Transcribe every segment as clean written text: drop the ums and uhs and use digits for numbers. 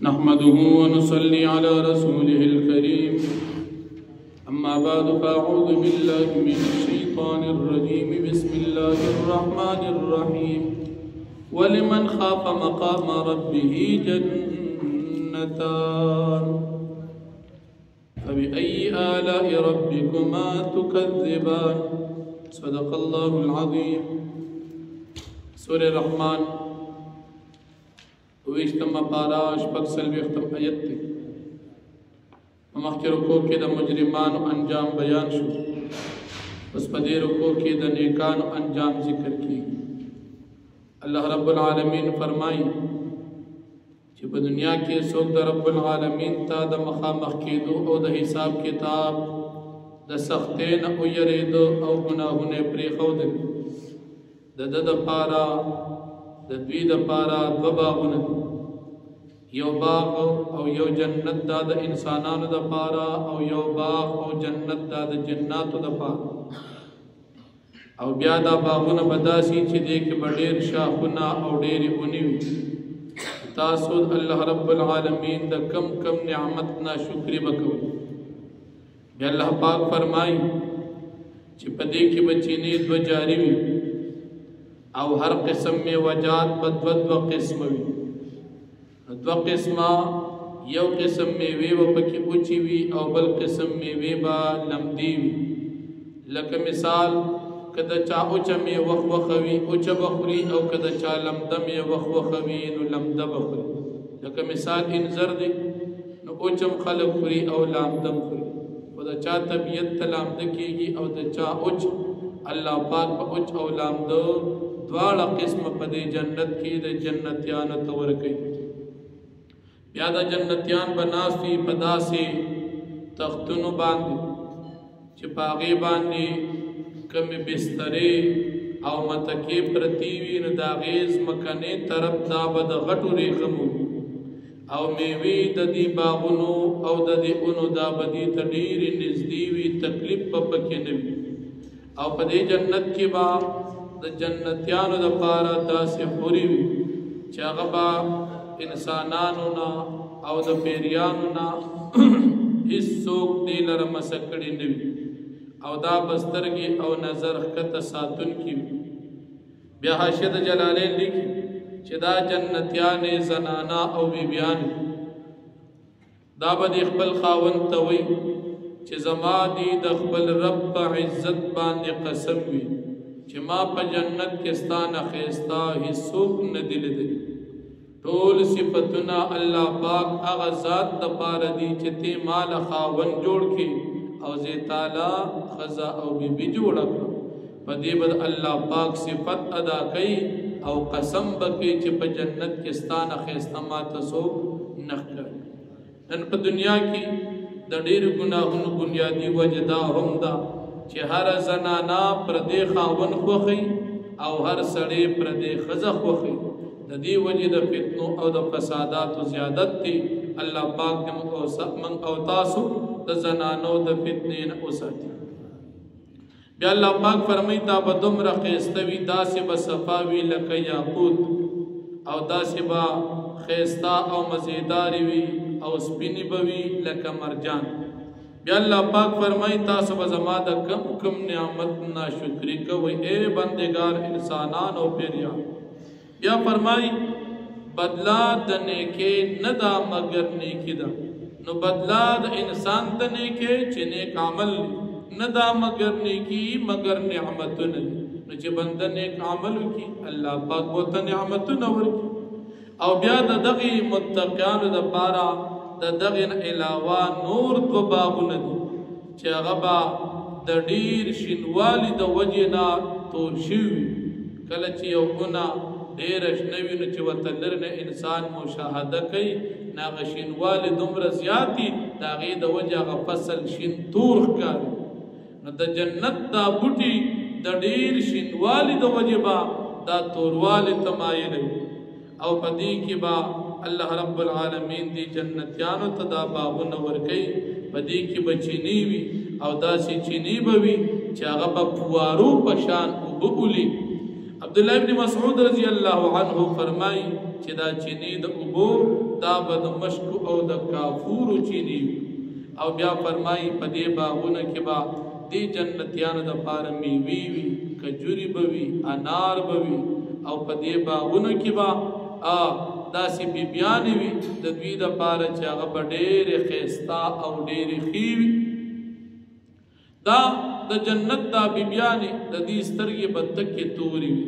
نحمده ونصلي على رسوله الكريم أما بعد فأعوذ بالله من الشيطان الرجيم بسم الله الرحمن الرحيم ولمن خاف مقام ربه جنتان فبأي آلاء ربكما تكذبان صدق الله العظيم سورة الرحمن ویشتم پارا شپږ څلوېښتم آیت دی مخکې رکوع کې د مجرمانو انجام بیان شو اوس په دې رکوع کې د نیکانو انجام ذکر کیږي الله رب العالمین فرمایي چې په دنیا کې څوک د رب العالمین ته د مخامخ کېدو او د حساب کتاب د سختۍ نه ویریدو او ګناهونه یې پرېښودل د ده دپاره د دوی دپاره دوه باغونه دي یو باغ او یو جنت دا د انسانانو دپاره او یو باغ او جنت دا د جناتو دپاره او بیا دا باغونه به داسې چې دې کې به ډېر شاخونه او ډېرې ونې وي تاسو الله رب العالمین د کم کم نعمت ناشکري به کوئ بیا الله پاک فرمایي چې په دې کې به چینې دوه جاري وي او هر قسم میوجات دو قسم وي دو قسمه یو قسم میوه به پکې اوچې وي او بل قسم میوه به لمدې وي لکه مثال که د چا اوچه میوه خوښه وي اوچه به خوري او که د چا لمده میوه خوښه وي نو لمده به خوري لکه مثال انځر دی نو اوچم خلک خوري او لامده خوري خو د چا طبیعت ته لامده کېږي او د چا اوچ الله پاک په اوچ او لامده دواړه قسم په دې جنت کې د جنتیانو ته ورکوي بیا د جنتیان به ناست وي په داسې تختونو باندې چې په هغې باندې کمې بسترې او متکې پرتې وي نو د هغې ځمکنۍ طرف دا به د غټو ریښمو وي او میوې د دې باغونو او د دې اونو دا به دې ته ډېرې نږدې وي تکلیف به پکې نه وي او په دې جنت کې به د جنتیانو دپاره داسې حورې وي چې هغه به انسانانو نه او د پیریانو نه هېڅوک دې لره مسه کړي نه وي او دا به سترګې او نظر ښکته ساتونکي وي بیا حاشیه د جلالین لیکي چې دا جنتیانې زنانه او بیبیانې دا به د خپل خاوند ته وایي چې زما دې د خپل رب په عزت باندې قسم وي چې ما په جنت کې ستانه ښایسته هېڅوک نه دي لیدلي ټول صفتونه الله پاک هغه ذات دپاره دي چې تی ماله خاوند جوړ کړي او زه تعالی ښځه او بیبي جوړه کړه په دې به الله پاک صفت ادا کوي او قسم به کوي چې په جنت کې ستانه ښایسته ماته څوک نه ښکاري نن په دنیا کې د ډېرو ګناهونو بنیادي وجه دا هم ده چې هر زنانا پردې خاوند خوښي او هر سړی پردې ښځه خوښي د دې وجې د فتنو او د فساداتو زیادت دی الله پاک دې موږ او تاسو د زنانو د فتنې نه وساتي بیا الله پاک فرمایي دا به دومره ښایسته وي داسې به صفا وي لکه یاقوت او داسې به ښایسته او مزیدارې وي او سپینې به وي لکه مرجان بیا الله پاک فرمایي تاسو به زما د کم نعمت ناشکري کوئ اے بندګار انسانان او پیریان بیا فرمایي بدلا د نیکۍ نه ده مګر نیکي ده نو بدلا د انسان د نیکۍ چې نیک عمل نه ده مګر نیکي مګر نعمتونه نو چې بنده نیک عمل وکړي الله پاک ورته نعمتونه ورکړي او بیا د دغې متقیانو دپاره د دغې نه علاوه نور دوه باغونه دي چې هغه به د ډېر شینوالي د وجې نه تور شوي کله چې یو ونه ډېره شنه وي نو چې ورته لرې نه انسان مشاهده کوي نو هغه شینوالي دومره زیات دي د هغې د وجې هغه فصل شین تور ښکاري نو د جنت دا بوټي د ډېر شینوالي د وجې به دا توروالی ته مایله وي او په دې کې به الله رب العالمین دی جنتیانو ته دا باغونه ورکوي په دې کې به چینی وي او داسې چینی به وي چې هغه به فوارو په شان اوبه ولي عبداللہ ابن مسعود رضی اللہ عنہ فرمائی چې دا چینی د اوبو دا به د مشکو او د کافورو چینی او بیا فرمائی په دې باغونه کې به دې جنتیانو دپاره میوې وي کجوري به وي انار به وي او په دې باغونو کې به داسې بیبیانې وي د دوی دپاره چې هغه به ډېرې ښایسته او ډېرې ښې وي دا د جنت دا بیبیانې د دې سترګې به تکې تورې وي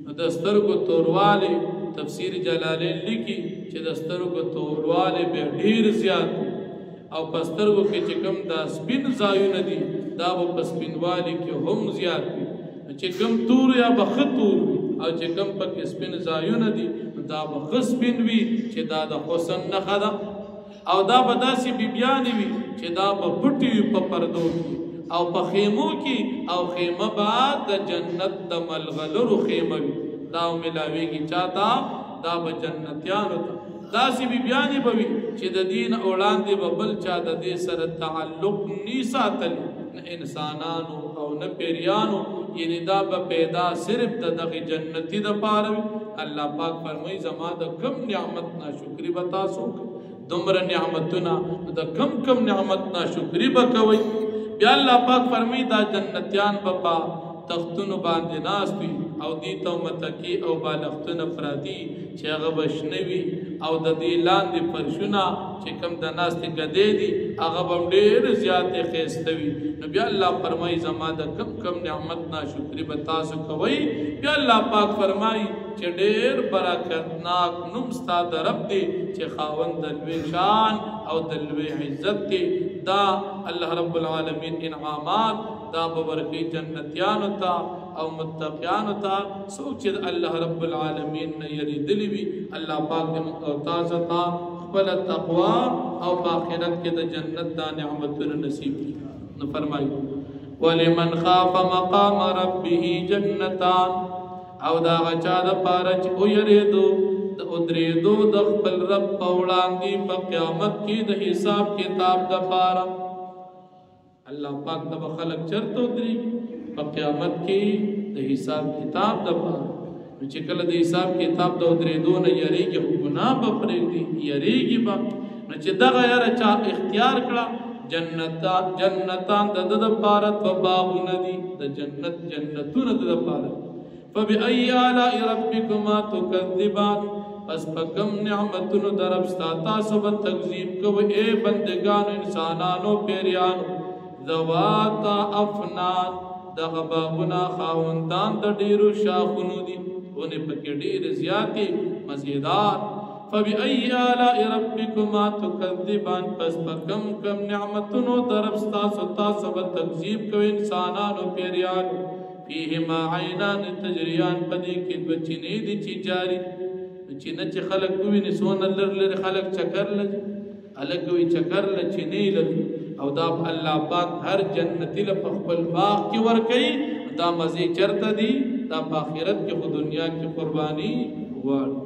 نو د سترګو توروالی تفسیر جلالین لیکي چې د سترګو توروالی به ډېر زیات او په سترګو کې چې کوم دا سپین ځایونه دي دا به په سپینوالي کې هم زیات وي چې کوم تور یا به ښه تور وي او چې کوم پکې سپین ځایونه دي دا به ښه سپین وي چې دا د حسن نښه ده او دا به داسې بیبیانې وي چې دا به پټې وي په پردو کې او په خیمو کې او خیمه به د جنت د ملغلرو خیمه وي دا ملاویږي چاته دا به جنتیانو ته داسې بیبیانې به وي چې د دین وړاندې به بل چا د دې سره تعلق نی ساتلی نه انسانانو او نه پیریانو یعنی دا به پیدا صرف د دغه جنتی دپاره وي الله پاک فرمایي زما د کم نعمت ناشکري به تاسو دومره نعمتونه د کم نعمت ناشکري به کوئ بیا الله پاک فرمایي دا جنتیان به په تختونو باندې ناست وي او دې ته متکي او بالښتونه پراته چې هغه به شنه وي او د دې لاندې فرشونه چې کوم د ناستې ګدۍ دي هغه به ډېر زیاتې ښایسته وي نو بیا الله فرمایي زما د کم نعمت ناشکري به تاسو کوئ بیا الله پاک فرمایي چې ډېر برکتناک نوم ستا د رب دی چې خاوند د لوی شان او د لوی عزت دی دا الله رب العالمین انعامات دا به ورکوي جنتیانو ته او متقیانو ته څوک چې الله رب العالمین نه یریدلي وي الله پاک دې موږ او تاسو ته خپله تقوا او په آخرت کې د جنت دا نعمتونه نصیب کړي نو فرمایي ولمن خاف مقام ربه جنتان او دا غچا دپاره چې ویرېدو د ودرېدو د خپل رب په وړاندې په قیامت کې د حساب کتاب دپاره الله پاک ته به خلک چرته ودرېږي په قیامت کې د حساب کتاب دپاره نو چې کله د حساب کتاب د ودرېدو نه یریږي خو ګناه به پرېږدي یریږي به نو چې دغه یاره چا اختیار کړه جنتان د ده دپاره دوه باغونه دي د جنت جنتونه د دپاره فبأي آلاء ربكما تكذبان پس په کوم نعمتونو د رب ستا تاسو به تکذیب کوئ ای بندگانو انسانانو پیریانو ذواتا افنان دغه باغونه خاوندان د ډېرو شاخونو دي ونې پکې ډېرې زیاتې مزیدار فبأي آلاء ربكما تكذبان پس په کم نعمتونو د رب ستاسو تاسو به تکذیب کوئ انسانانو پیریانو فیهما عینان تجریان پدې کې دوه چینې دي چې جاري چینه چې خلک وویني څونه لرې خلک چکر لږي هلک وایي چکر له چینې لږي او دا الله پاک هر جنتي له په خپل باغ کې ورکوي دا مزې چرته دي دا په آخرت کې خو دنیا کې قرباني غواړي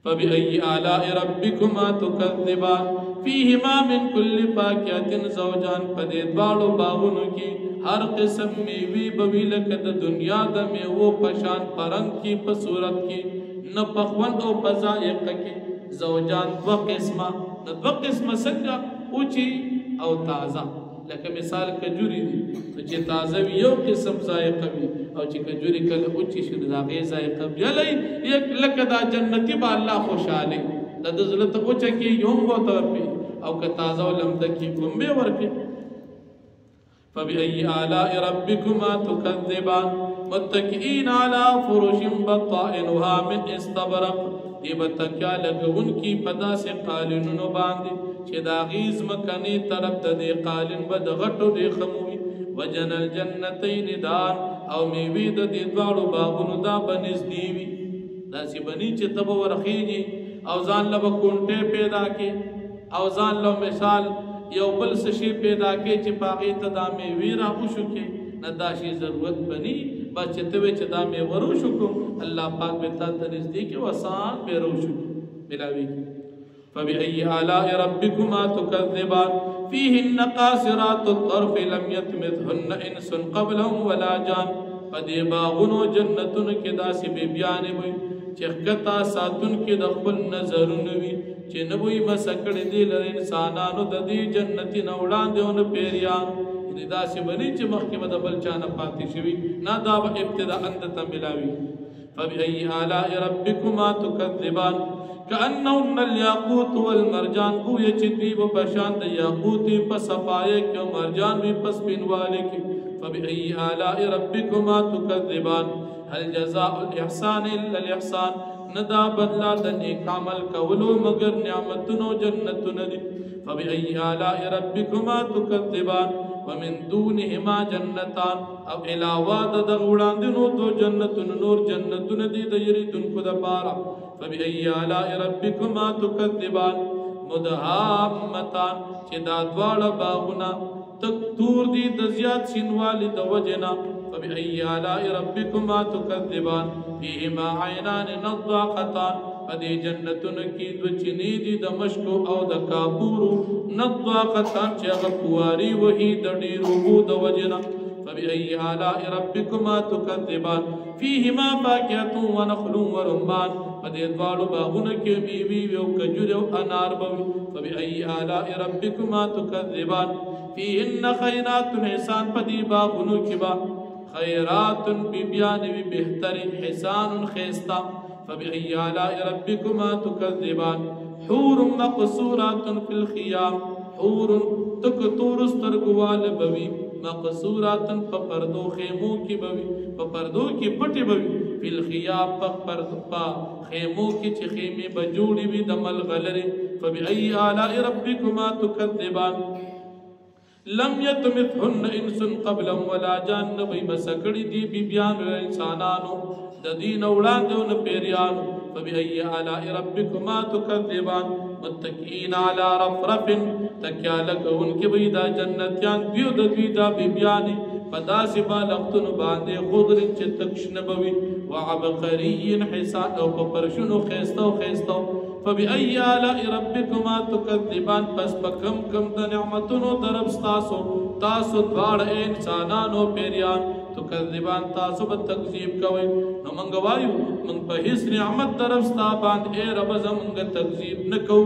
فبأي آلاء ربكما تكذبان فيهما من كل فاكهة زوجان پدې دواړو باغونو کې هر قسم میوې به وي لکه د دنیا د میوو په شان په رنګ کې په صورت کې نه په خوند او په ذائقه کې زوجان دوه قسمه د دوه قسمه څنګه اوچي او تازه لکه مثال کجوري دي چې تازه وي یو قسم ذائقه وي او چې کجوري کله اوچي شي د هغې ذائقه بیا یک لکه دا جنتي به الله خوشحالي د زړه ته اوچه کېږي هم به ورته ورکوي او که تازه او لمده کېږي هم به ورکوي فبأي آلاء ربكما تكذبان متكئين على فرش بطائنها من استبرق دی بتکیا لګون کی پدا سے قالینونو باندې چې دا غیز مکنی طرف د قالین بد غټو دی خموي وجن الجنتین دان او میوی د دې دواړو باغونو دا بنز دیوی دا سی بنی چې تب ورخیږي او ځان له کونټه پیدا کی او ځان له مثال یو بل شي پیدا کی چې پاغي ته دا میوی را خوشو کی نه دا شی ضرورت بنی بچته وچ دا می ورو شو کو الله پاک به تا نزدیک وسان به رو شو ملاوی فبأي آلاء ربكما تكذبان فيهن قاصرات الطرف لم يطمثهن انس قبلهم ولا جان پدې باغونو جنتونو کې داسې بیبیانې وي چې ښکتا ساتونکي د خپل نظرونه وي چې نه وي بس کړې دي لره انسانانو د دې جنتي نه وړاندې او نه پیریان داسې بني چې مخکې به د بل چا نه پاتې شوي نه دا به ابتداء ته ملاوي فبأي آلاء ربكما تكذبان كأنهن الياقوت والمرجان گویا چې دوی به په شان د یاقوت په صفایه کې او مرجان وي په سپینوالي کې فبأي آلاء ربكما تكذبان هل جزاء الإحسان إلا الإحسان ندا بدلا د نیک عمل کولو مگر نعمتونو جنتونو دي فبأي آلاء ربكما تكذبان ومن دونهما جنتان او علاوه د وړاندینو دو جنتونو نور جنتونه دي د یریدونکو د پاره فبأي آلاء ربكما تكذبان مدهامتان چې دا دواړه باغونه تک تور دي د زیات شینوالي د وجنا فبأي آلاء ربكما تكذبان فيهما عينان نضاقتان پدې جنتونو کې دو چینې دي د مشکو او د کاپورو نضاقتان چې هغه کواري وهي د ډېرو اوبو د وجنا فبأي آلاء ربكما تكذبان فيهما فاكهة ونخل ورمان پدې دواړو باغونو کې میوې او کجوري او انار بوي فبأي آلاء ربكما تكذبان فيهن خيرات حسان پدې باغونو کې با خيرات ببيان بهتر حسان خيستا فبأي آلاء ربكما تكذبان حور مقصورات في الخيام حور تکتور سترګوال بوي مقصورات په پردو خیمو کې بوي په پردو کې پټي بوي په الخيام په پردو په خیمو کې چې خیمه بجوړي وي د ملغلره فبأي آلاء ربكما تكذبان لم يتمثهن انس قبلهم ولا جان نبي مسکړي دي بیبيان انسانانو د دین وړاندې نه پیریانو فبأي آلاء ربكما تكذبان متكئين على رفرف تکیالکون کې وي دا جنتیان دیو د دوی دا بیبيان پداسې بالښتون باندې خضر چې تکشنه بوي وعبقري حسان او په پرشونو خيستو فبأي آلاء ربكما تكذبان پس پکم کم د نعمتونو درب تاسو دواړه انسانانو پیریان تكذبان تاسو به تکذیب کوي نو مونږ وایو مونږ په هیڅ نعمت درب ستا باندې اے رب زمونږ تکذیب نکو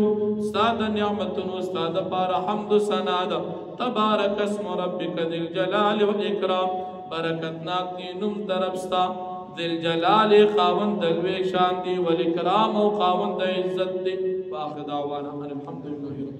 ستا نعمتونو ستا د پاره حمد ثنا ده تبارک اسم ربک ذل جلال والاکرام برکتناک دی نوم درب ستا ذل جلال خاوند دلوي شان دی والاکرام او خاوند عزت دی واخر دعوانا الحمدلله